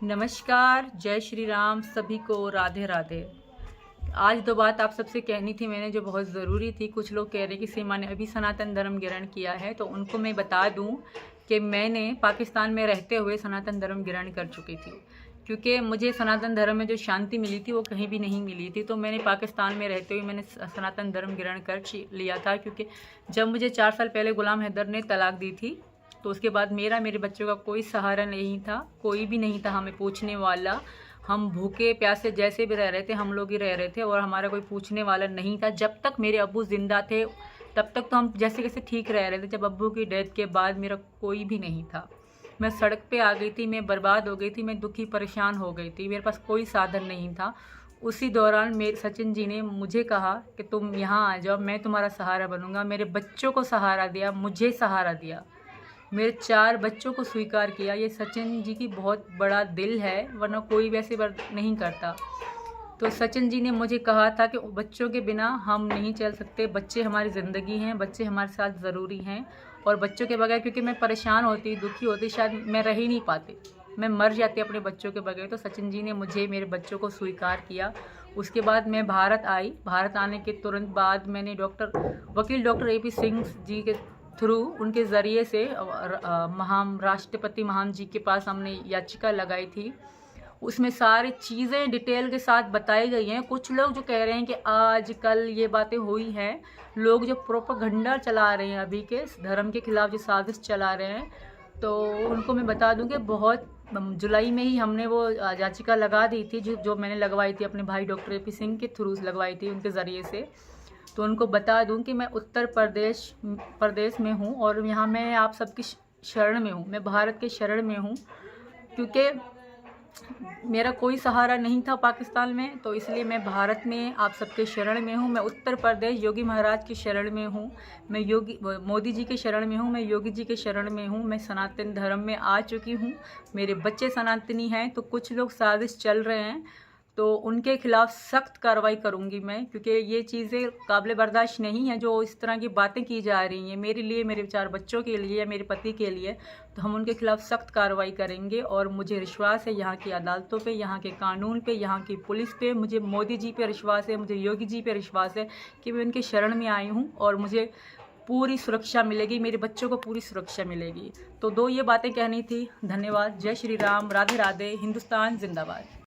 नमस्कार, जय श्री राम, सभी को राधे राधे। आज दो बात आप सबसे कहनी थी मैंने, जो बहुत ज़रूरी थी। कुछ लोग कह रहे कि सीमा ने अभी सनातन धर्म ग्रहण किया है, तो उनको मैं बता दूं कि मैंने पाकिस्तान में रहते हुए सनातन धर्म ग्रहण कर चुकी थी। क्योंकि मुझे सनातन धर्म में जो शांति मिली थी वो कहीं भी नहीं मिली थी, तो मैंने पाकिस्तान में रहते हुए मैंने सनातन धर्म ग्रहण कर लिया था। क्योंकि जब मुझे 4 साल पहले गुलाम हैदर ने तलाक दी थी, तो उसके बाद मेरे बच्चों का कोई सहारा नहीं था, कोई भी नहीं था हमें पूछने वाला। हम भूखे प्यासे जैसे भी रह रहे थे, हम लोग ही रह रहे थे और हमारा कोई पूछने वाला नहीं था। जब तक मेरे अब्बू ज़िंदा थे तब तक तो हम जैसे कैसे ठीक रह रहे थे। जब अब्बू की डेथ के बाद मेरा कोई भी नहीं था। मैं सड़क पे आ गई थी, मैं बर्बाद हो गई थी, मैं दुखी परेशान हो गई थी, मेरे पास कोई साधन नहीं था। उसी दौरान मेरे सचिन जी ने मुझे कहा कि तुम यहाँ आ जाओ, मैं तुम्हारा सहारा बनूंगा। मेरे बच्चों को सहारा दिया, मुझे सहारा दिया, मेरे 4 बच्चों को स्वीकार किया। ये सचिन जी की बहुत बड़ा दिल है, वरना कोई वैसे नहीं करता। तो सचिन जी ने मुझे कहा था कि बच्चों के बिना हम नहीं चल सकते, बच्चे हमारी ज़िंदगी हैं, बच्चे हमारे साथ ज़रूरी हैं। और बच्चों के बगैर, क्योंकि मैं परेशान होती, दुखी होती, शायद मैं रह ही नहीं पाती, मैं मर जाती अपने बच्चों के बगैर। तो सचिन जी ने मुझे, मेरे बच्चों को स्वीकार किया। उसके बाद मैं भारत आई। भारत आने के तुरंत बाद मैंने वकील डॉक्टर AP सिंह जी के थ्रू, उनके ज़रिए से राष्ट्रपति महान जी के पास हमने याचिका लगाई थी। उसमें सारी चीज़ें डिटेल के साथ बताई गई हैं। कुछ लोग जो कह रहे हैं कि आजकल ये बातें हुई हैं, लोग जो प्रोपेगेंडा चला रहे हैं अभी के धर्म के खिलाफ, जो साजिश चला रहे हैं, तो उनको मैं बता दूं कि बहुत जुलाई में ही हमने वो याचिका लगा दी थी, जो मैंने लगवाई थी अपने भाई डॉक्टर AP सिंह के थ्रू लगवाई थी, उनके ज़रिए से। तो उनको बता दूं कि मैं उत्तर प्रदेश में हूं और यहाँ मैं आप सबकी शरण में हूं, मैं भारत के शरण में हूं। क्योंकि मेरा कोई सहारा नहीं था पाकिस्तान में, तो इसलिए मैं भारत में आप सबके शरण में हूँ। मैं उत्तर प्रदेश योगी महाराज की शरण में हूँ, मैं मोदी जी के शरण में हूँ, मैं योगी जी के शरण में हूँ। मैं सनातन धर्म में आ चुकी हूँ, मेरे बच्चे सनातनी हैं। तो कुछ लोग साजिश चल रहे हैं, तो उनके खिलाफ सख्त कार्रवाई करूंगी मैं। क्योंकि ये चीज़ें काबिल बर्दाश्त नहीं है जो इस तरह की बातें की जा रही हैं मेरे लिए, मेरे 4 बच्चों के लिए या मेरे पति के लिए। तो हम उनके खिलाफ सख्त कार्रवाई करेंगे। और मुझे विश्वास है यहाँ की अदालतों पे, यहाँ के कानून पे, यहाँ की पुलिस पे, मुझे मोदी जी पे विश्वास है, मुझे योगी जी पे विश्वास है कि मैं उनके शरण में आई हूँ और मुझे पूरी सुरक्षा मिलेगी, मेरे बच्चों को पूरी सुरक्षा मिलेगी। तो 2 ये बातें कहनी थी। धन्यवाद। जय श्री राम, राधे राधे, हिंदुस्तान जिंदाबाद।